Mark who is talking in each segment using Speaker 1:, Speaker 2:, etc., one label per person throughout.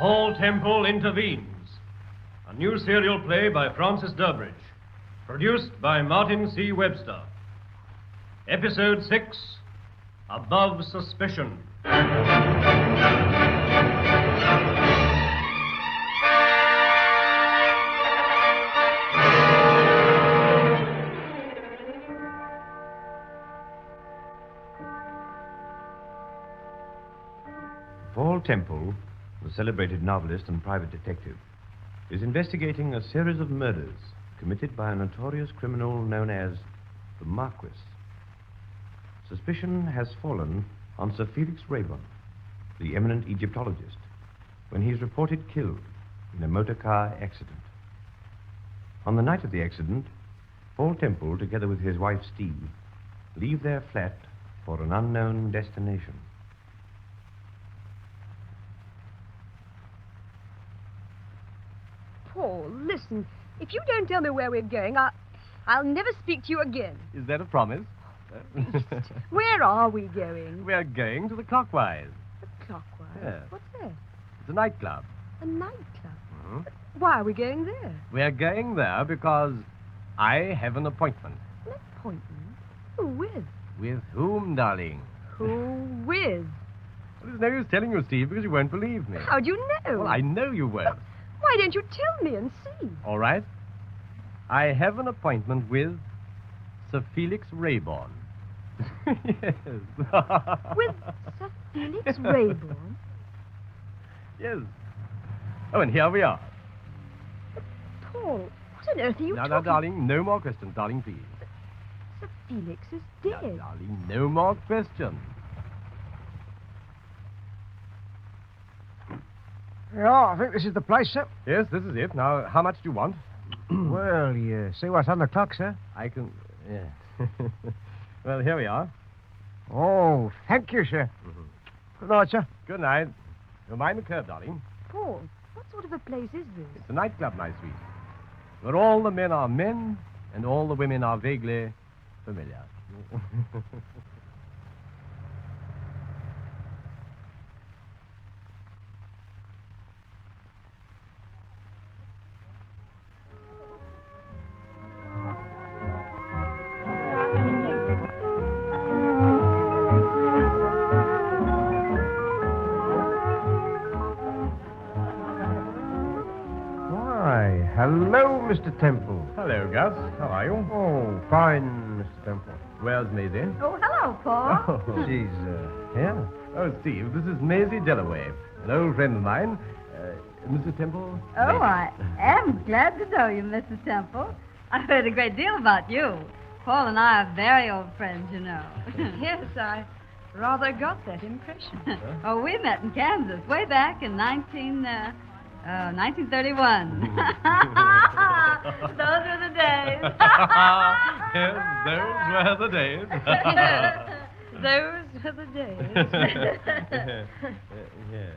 Speaker 1: Paul Temple Intervenes, a new serial play by Francis Durbridge, produced by Martin C. Webster. Episode 6, Above Suspicion.
Speaker 2: Paul Temple, the celebrated novelist and private detective, is investigating a series of murders committed by a notorious criminal known as the Marquis. Suspicion has fallen on Sir Felix Raybon, the eminent Egyptologist, when he is reported killed in a motor car accident. On the night of the accident, Paul Temple, together with his wife Steve, leave their flat for an unknown destination.
Speaker 3: Paul, listen. If you don't tell me where we're going, I'll never speak to you again.
Speaker 4: Is that a promise?
Speaker 3: Where are we going?
Speaker 4: We're going to the Clockwise.
Speaker 3: The Clockwise?
Speaker 4: Yes.
Speaker 3: What's that?
Speaker 4: It's a nightclub.
Speaker 3: A nightclub?
Speaker 4: Mm-hmm.
Speaker 3: Why are we going there?
Speaker 4: We're going there because I have an appointment.
Speaker 3: An appointment? Who with?
Speaker 4: With whom, darling?
Speaker 3: Who with?
Speaker 4: Well, there's no use telling you, Steve, because you won't believe me.
Speaker 3: How'd you know?
Speaker 4: Well, I know you won't.
Speaker 3: Why don't you tell me and see?
Speaker 4: All right. I have an appointment with Sir Felix Raybon. Yes.
Speaker 3: With Sir Felix Raybon?
Speaker 4: Yes. Oh, and here we are.
Speaker 3: But, Paul, what on earth are you
Speaker 4: Now,
Speaker 3: talking...
Speaker 4: now, darling, no more questions, darling, please.
Speaker 3: Sir Felix is dead.
Speaker 4: Now, darling, no more questions.
Speaker 5: Yeah, I think this is the place, sir.
Speaker 4: Yes, this is it. Now, how much do you want?
Speaker 5: Well, you see what's on the clock, sir?
Speaker 4: I can... Yeah. Well, here we are.
Speaker 5: Oh, thank you, sir.
Speaker 4: Mm-hmm.
Speaker 5: Good night, sir.
Speaker 4: Good night. You'll mind the curve, darling.
Speaker 3: Paul, what sort of a place is this?
Speaker 4: It's a nightclub, my sweet, where all the men are men and all the women are vaguely familiar.
Speaker 5: Hello, Mr. Temple.
Speaker 4: Hello, Gus. How are you?
Speaker 5: Oh, fine, Mr. Temple.
Speaker 4: Where's Maisie?
Speaker 3: Oh, hello, Paul.
Speaker 4: Oh,
Speaker 5: She's here.
Speaker 4: oh, Steve, this is Maisie Dellaway, an old friend of mine. Mr. Temple?
Speaker 6: Oh,
Speaker 4: Maisie.
Speaker 6: I am glad to know you, Mrs. Temple. I've heard a great deal about you. Paul and I are very old friends, you know.
Speaker 3: Yes, I rather got that impression.
Speaker 6: Oh, we met in Kansas way back in 1931. Those were the days.
Speaker 4: Yes, those were the days.
Speaker 3: Those were the days.
Speaker 4: Yeah.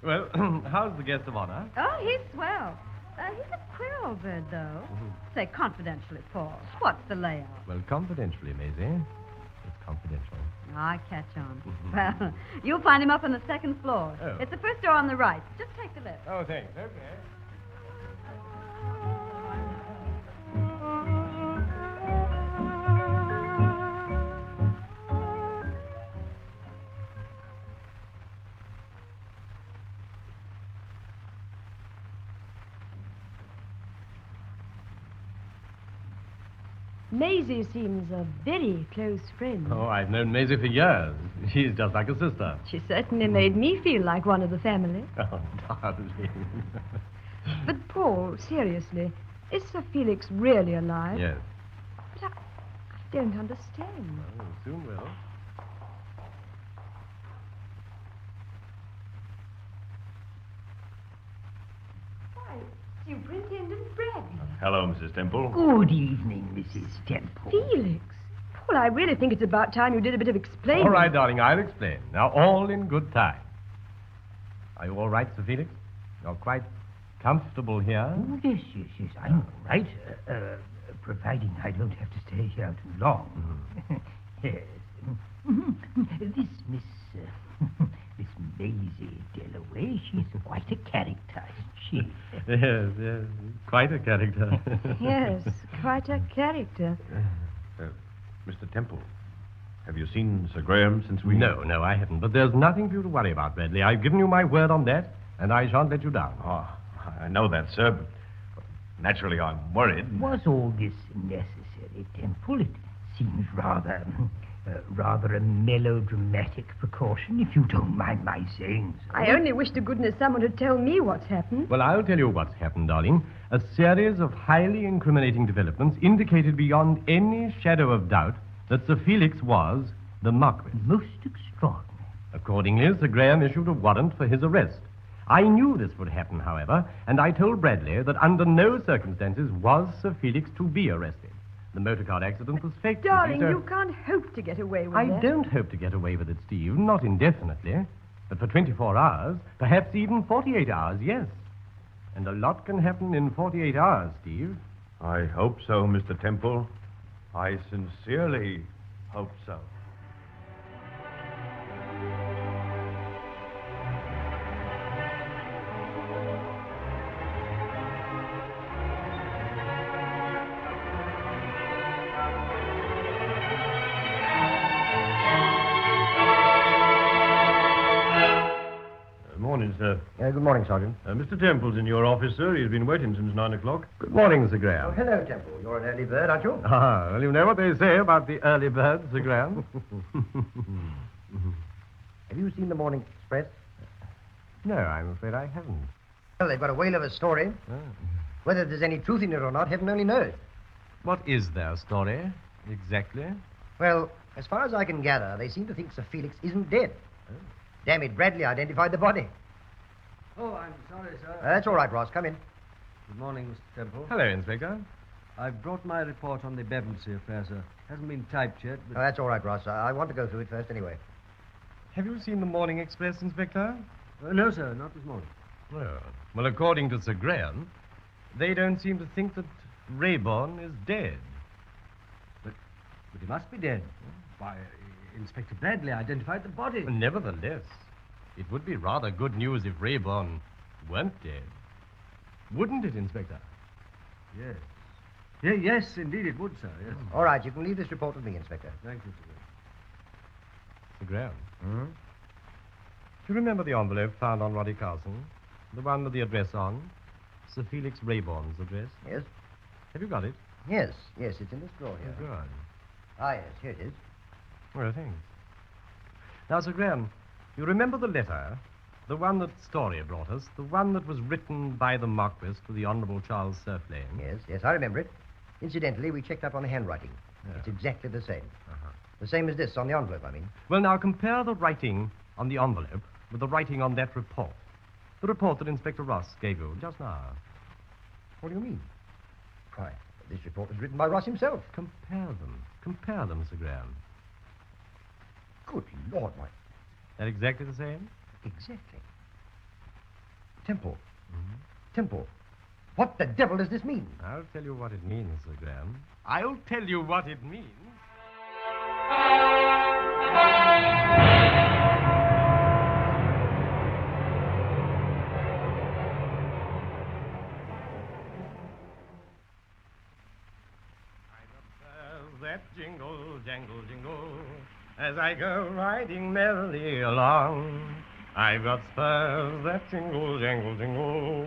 Speaker 4: Well, how's the guest of honor?
Speaker 6: Oh, he's swell. He's a queer old bird, though. Say confidentially, Paul. What's the layout?
Speaker 4: Well, confidentially, Maisie. It's confidential.
Speaker 6: I catch on. Well, you'll find him up on the second floor.
Speaker 4: Oh.
Speaker 6: It's the first door on the right. Just take the lift.
Speaker 4: Oh, thanks. Okay.
Speaker 3: Maisie seems a very close friend.
Speaker 4: Oh, I've known Maisie for years. She's just like a sister.
Speaker 3: She certainly made me feel like one of the family.
Speaker 4: Oh, darling.
Speaker 3: But, Paul, seriously, is Sir Felix really alive?
Speaker 4: Yes.
Speaker 3: But I don't understand.
Speaker 4: Well, soon will.
Speaker 3: Why, Superintendent Bradley.
Speaker 2: Hello, Mrs. Temple.
Speaker 7: Good evening, Mrs. Temple.
Speaker 3: Felix. Paul, I really think it's about time you did a bit of explaining.
Speaker 4: All right, darling, I'll explain. Now, all in good time. Are you all right, Sir Felix? You're quite comfortable here?
Speaker 7: Oh, yes, I'm all right. Providing I don't have to stay here too long. Yes. This Miss This Maisie Dalloway, she's quite a character, isn't she?
Speaker 4: Yes, quite a character.
Speaker 3: Yes, quite a character.
Speaker 2: Mr. Temple, have you seen Sir Graham since we...
Speaker 4: No, I haven't. But there's nothing for you to worry about, Bradley. I've given you my word on that, and I shan't let you down.
Speaker 2: Oh, I know that, sir, but naturally I'm worried.
Speaker 7: Was all this necessary, Temple? It seems rather a melodramatic precaution, if you don't mind my saying so.
Speaker 3: I only wish to goodness someone would tell me what's happened.
Speaker 4: Well, I'll tell you what's happened, darling. A series of highly incriminating developments indicated beyond any shadow of doubt that Sir Felix was the Marquis.
Speaker 7: Most extraordinary.
Speaker 4: Accordingly, Sir Graham issued a warrant for his arrest. I knew this would happen, however, and I told Bradley that under no circumstances was Sir Felix to be arrested. The motor car accident was faked.
Speaker 3: Darling, you can't hope to get away with
Speaker 4: I
Speaker 3: that.
Speaker 4: don't hope to get away with it, Steve, not indefinitely. But for 24 hours, perhaps even 48 hours, yes. And a lot can happen in 48 hours, Steve.
Speaker 2: I hope so, Mr. Temple. I sincerely hope so.
Speaker 1: Morning, sir.
Speaker 5: Good morning, Sergeant.
Speaker 1: Mr. Temple's in your office, sir. He's been waiting since 9 o'clock.
Speaker 4: Good morning, Sir Graham.
Speaker 5: Hello, Temple. You're an early bird, aren't you?
Speaker 4: Ah, well, you know what they say about the early birds, Sir Graham.
Speaker 5: Have you seen the Morning Express?
Speaker 4: No, I'm afraid I haven't.
Speaker 5: Well, they've got a whale of a story. Whether there's any truth in it or not, heaven only knows.
Speaker 4: What is their story, exactly?
Speaker 5: Well, as far as I can gather, they seem to think Sir Felix isn't dead. Damn it, Bradley identified the body.
Speaker 8: Oh, I'm sorry, sir.
Speaker 5: That's all right, Ross. Come in.
Speaker 8: Good morning, Mr. Temple.
Speaker 4: Hello, Inspector.
Speaker 8: I've brought my report on the Bevensey affair, sir. Hasn't been typed yet, but...
Speaker 5: That's all right, Ross. I want to go through it first anyway.
Speaker 4: Have you seen the Morning Express, Inspector?
Speaker 8: no, sir, not this morning.
Speaker 4: Well, according to Sir Graham, they don't seem to think that Rayborn is dead.
Speaker 8: But he must be dead. Why, Inspector Bradley identified the body.
Speaker 4: Nevertheless, it would be rather good news if Rayborn weren't dead. Wouldn't it, Inspector?
Speaker 8: Yes. Yes, indeed it would, sir, yes.
Speaker 5: All right, you can leave this report with me, Inspector.
Speaker 8: Thank you, sir.
Speaker 4: Sir Graham,
Speaker 5: Hmm?
Speaker 4: do you remember the envelope found on Roddy Carson? The one with the address on? Sir Felix Rayborn's address?
Speaker 5: Yes?
Speaker 4: Have you got it?
Speaker 5: Yes, it's in this drawer here.
Speaker 4: Good.
Speaker 5: Ah, yes, here it is.
Speaker 4: Well, thanks. Now, Sir Graham, you remember the letter? The one that Story brought us? The one that was written by the Marquis to the Honourable Charles Surflane?
Speaker 5: Yes, I remember it. Incidentally, we checked up on the handwriting.
Speaker 4: Yeah.
Speaker 5: It's exactly the same.
Speaker 4: Uh-huh.
Speaker 5: The same as this on the envelope, I mean.
Speaker 4: Well, now, compare the writing on the envelope with the writing on that report. The report that Inspector Ross gave you just now.
Speaker 5: What do you mean? Why, this report was written by Ross himself.
Speaker 4: Compare them, Sir Graham.
Speaker 5: Good Lord, why,
Speaker 4: They're exactly the same?
Speaker 5: exactly. Temple, what the devil does this mean?
Speaker 4: I'll tell you what it means, Sir Graham. I'll tell you what it means. That jingle, jangle, jingle, as I go riding merrily along. I've got spurs that jingle, jangle, jingle.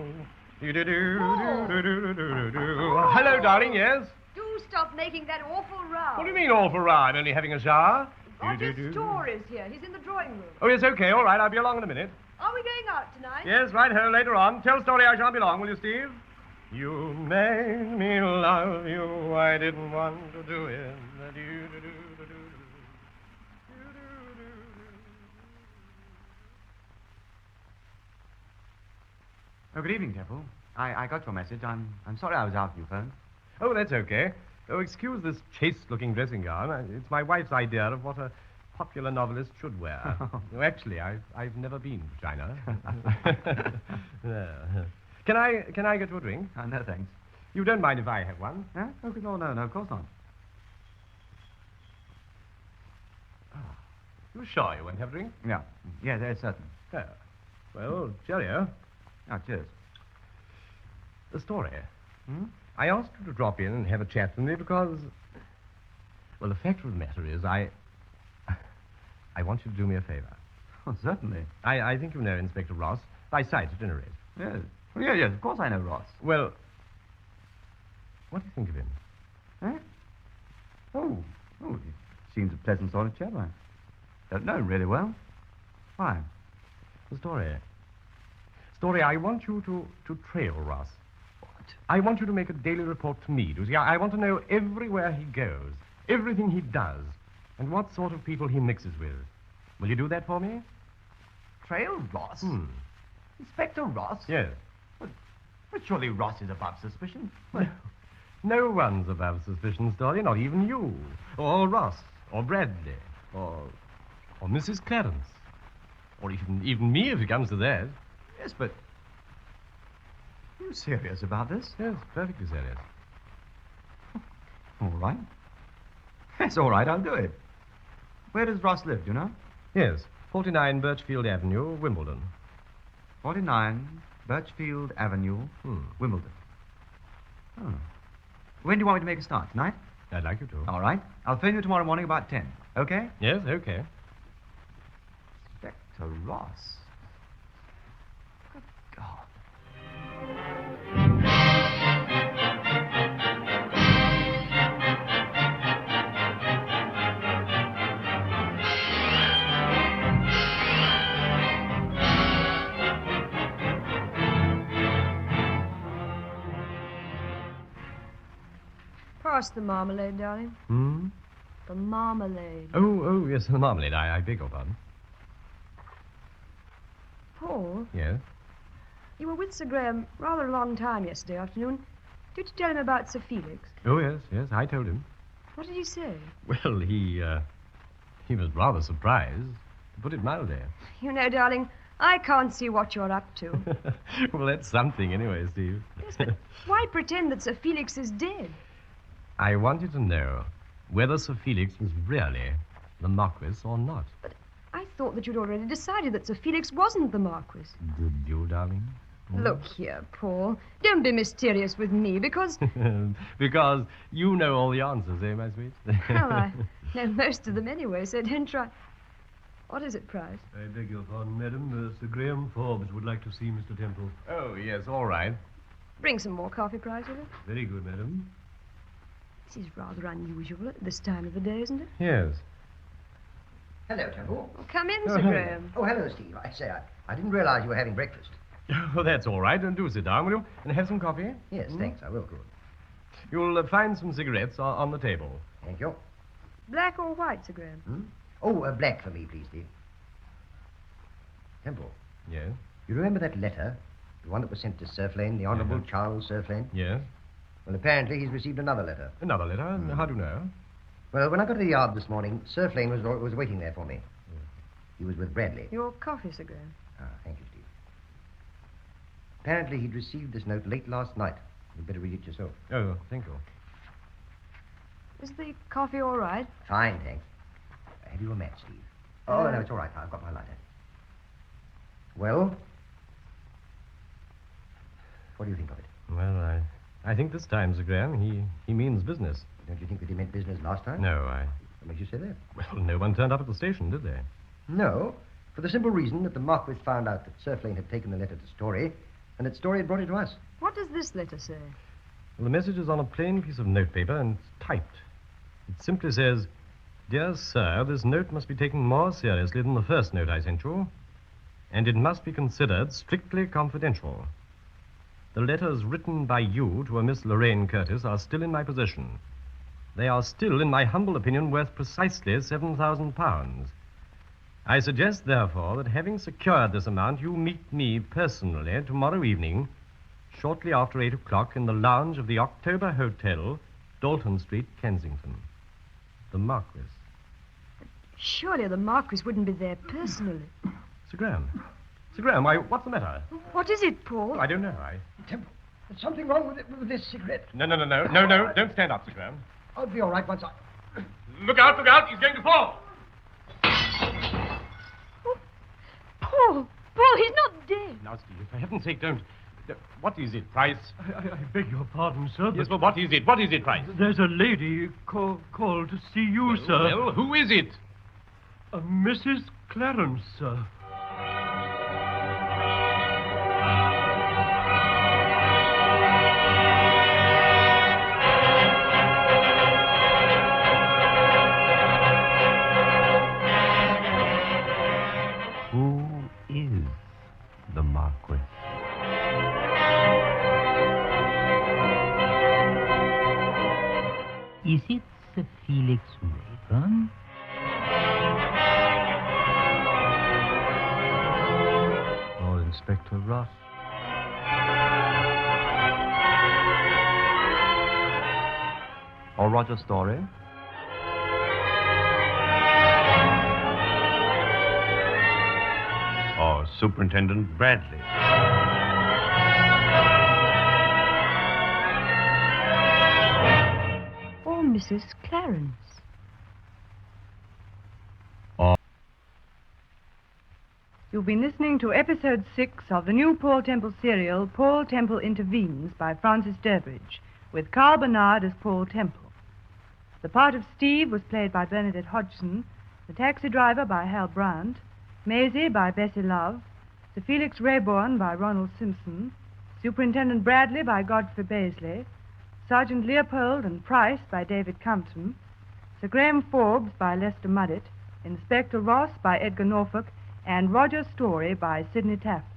Speaker 4: Do-do-do-do-do-do-do-do. Hello, darling, yes?
Speaker 3: Do stop making that awful row.
Speaker 4: What do you mean, all for I'm only having a shower.
Speaker 3: Roger's store is here. He's in the drawing room.
Speaker 4: Oh, yes, okay, all right, I'll be along in a minute.
Speaker 3: Are we going out tonight?
Speaker 4: Yes, right ho, later on. Tell Story I shan't be long, will you, Steve? You made me love you, I didn't want to do it.
Speaker 9: Oh, good evening, Temple. I got your message. I'm sorry I was out when you phoned.
Speaker 4: Oh, that's okay. Oh, excuse this chaste-looking dressing gown. It's my wife's idea of what a popular novelist should wear. No, actually, I've never been to China. Can I get you a drink?
Speaker 9: No, thanks.
Speaker 4: You don't mind if I have one?
Speaker 9: Huh? Oh, no, of course not.
Speaker 4: You sure you won't have a drink?
Speaker 9: Yeah. Yeah, that's certain.
Speaker 4: Oh. Well, cheerio.
Speaker 9: Ah, cheers.
Speaker 4: The story.
Speaker 9: Hmm?
Speaker 4: I asked you to drop in and have a chat with me because... Well, the fact of the matter is, I want you to do me a favor.
Speaker 9: Oh, certainly.
Speaker 4: I think you know Inspector Ross, by sight at any rate.
Speaker 9: Yes. Well, yeah, yes, of course I know Ross.
Speaker 4: Well, what do you think of him?
Speaker 9: Eh? Oh, he seems a pleasant sort of chap. I don't know him really well. Why?
Speaker 4: The story. I want you to trail Ross.
Speaker 9: What?
Speaker 4: I want you to make a daily report to me. Do you see? I want to know everywhere he goes, everything he does, and what sort of people he mixes with. Will you do that for me?
Speaker 9: Trail Ross? Inspector Ross?
Speaker 4: Yes.
Speaker 9: But surely Ross is above suspicion.
Speaker 4: No one's above suspicion, Story, not even you, or Ross, or Bradley, or Mrs. Clarence, or even me if it comes to that.
Speaker 9: Yes, but... Are you serious about this?
Speaker 4: Yes, perfectly serious.
Speaker 9: All right. That's all right, I'll do it. Where does Ross live, do you know?
Speaker 4: Yes, 49 Birchfield Avenue, Wimbledon.
Speaker 9: 49 Birchfield Avenue, Wimbledon. Oh. When do you want me to make a start? Tonight?
Speaker 4: I'd like you to.
Speaker 9: All right. I'll phone you tomorrow morning about 10. Okay?
Speaker 4: Yes, okay.
Speaker 9: Inspector Ross. Good God.
Speaker 3: Pass the marmalade, darling.
Speaker 4: Hmm?
Speaker 3: The marmalade.
Speaker 4: Oh, yes, the marmalade. I beg your pardon.
Speaker 3: Paul,
Speaker 4: Yes?
Speaker 3: you were with Sir Graham rather a long time yesterday afternoon. Did you tell him about Sir Felix?
Speaker 4: Oh, yes, I told him.
Speaker 3: What did he say?
Speaker 4: Well, he was rather surprised, to put it mildly.
Speaker 3: You know, darling, I can't see what you're up to.
Speaker 4: Well, that's something anyway, Steve.
Speaker 3: Yes, but why pretend that Sir Felix is dead?
Speaker 4: I wanted to know whether Sir Felix was really the Marquis or not.
Speaker 3: But I thought that you'd already decided that Sir Felix wasn't the Marquis.
Speaker 4: Did you, darling?
Speaker 3: Look here, Paul. Don't be mysterious with me, because...
Speaker 4: Because you know all the answers, eh, my sweet?
Speaker 3: Well, I know most of them anyway, so don't try... What is it, Price?
Speaker 1: I beg your pardon, madam. Sir Graham Forbes would like to see Mr. Temple.
Speaker 4: Oh, yes, all right.
Speaker 3: Bring some more coffee, Price, will you?
Speaker 1: Very good, madam.
Speaker 3: This is rather unusual at this time of the day, isn't it?
Speaker 4: Yes.
Speaker 5: Hello, Temple.
Speaker 3: Oh, come in, Sir Graham.
Speaker 5: Oh, hello, Steve. I say, I didn't realize you were having breakfast.
Speaker 4: Well, that's all right. And do sit down, will you? And have some coffee?
Speaker 5: Yes, thanks. I will, good.
Speaker 4: You'll find some cigarettes on the table.
Speaker 5: Thank you.
Speaker 3: Black or white, Sir Graham?
Speaker 5: Oh, black for me, please, Steve. Temple,
Speaker 4: Yes?
Speaker 5: you remember that letter? The one that was sent to Surflane, the Honourable Charles Surflane?
Speaker 4: Yes?
Speaker 5: Well, apparently he's received another letter.
Speaker 4: Another letter? How do you know?
Speaker 5: Well, when I got to the yard this morning, Surflane was waiting there for me. He was with Bradley.
Speaker 3: Your coffee, Sir Graham.
Speaker 5: Ah, thank you, Steve. Apparently he'd received this note late last night. You'd better read it yourself.
Speaker 4: Oh, thank you.
Speaker 3: Is the coffee all right?
Speaker 5: Fine, thanks. Have you a match, Steve? Oh, no, it's all right. I've got my lighter. Well? What do you think of it?
Speaker 4: Well, I think this time, Sir Graham, he means business.
Speaker 5: Don't you think that he meant business last time?
Speaker 4: No,
Speaker 5: What makes you say that?
Speaker 4: Well, no one turned up at the station, did they?
Speaker 5: No, for the simple reason that the Marquis found out that Surflane had taken the letter to Story, and that Story had brought it to us.
Speaker 3: What does this letter say?
Speaker 4: Well, the message is on a plain piece of notepaper and it's typed. It simply says, "Dear Sir, this note must be taken more seriously than the first note I sent you, and it must be considered strictly confidential. The letters written by you to a Miss Lorraine Curtis are still in my possession. They are still, in my humble opinion, worth precisely £7,000. I suggest, therefore, that having secured this amount, you meet me personally tomorrow evening, shortly after 8 o'clock, in the lounge of the October Hotel, Dalton Street, Kensington. The Marquis."
Speaker 3: Surely the Marquis wouldn't be there personally.
Speaker 4: Sir Graham. Sir Graham, what's the matter?
Speaker 3: What is it, Paul?
Speaker 4: Oh, I don't know.
Speaker 5: Temple, there's something wrong with this cigarette.
Speaker 4: No. Don't stand up, Sir Graham.
Speaker 5: I'll be all right once I...
Speaker 4: Look out. He's going to fall.
Speaker 3: Paul! Paul, he's not dead.
Speaker 4: Now, Steve, for heaven's sake, don't... What is it, Price?
Speaker 1: I beg your pardon, sir.
Speaker 4: Yes, but what is it? What is it, Price?
Speaker 1: There's a lady called to see you, sir.
Speaker 4: Well, who is it?
Speaker 1: Mrs. Clarence, sir.
Speaker 2: Who is the Marquis?
Speaker 7: Is it Sir Felix Rayburn?
Speaker 1: Or Inspector Ross.
Speaker 9: Or Roger Story?
Speaker 2: Or Superintendent Bradley?
Speaker 3: Or Mrs. Clarence.
Speaker 10: You've been listening to episode 6 of the new Paul Temple serial, Paul Temple Intervenes, by Francis Durbridge, with Carl Bernard as Paul Temple. The part of Steve was played by Bernadette Hodgson, the taxi driver by Hal Brandt, Maisie by Bessie Love, Sir Felix Rayborn by Ronald Simpson, Superintendent Bradley by Godfrey Baisley, Sergeant Leopold and Price by David Compton, Sir Graham Forbes by Lester Muddett, Inspector Ross by Edgar Norfolk, and Roger Story by Sidney Taft.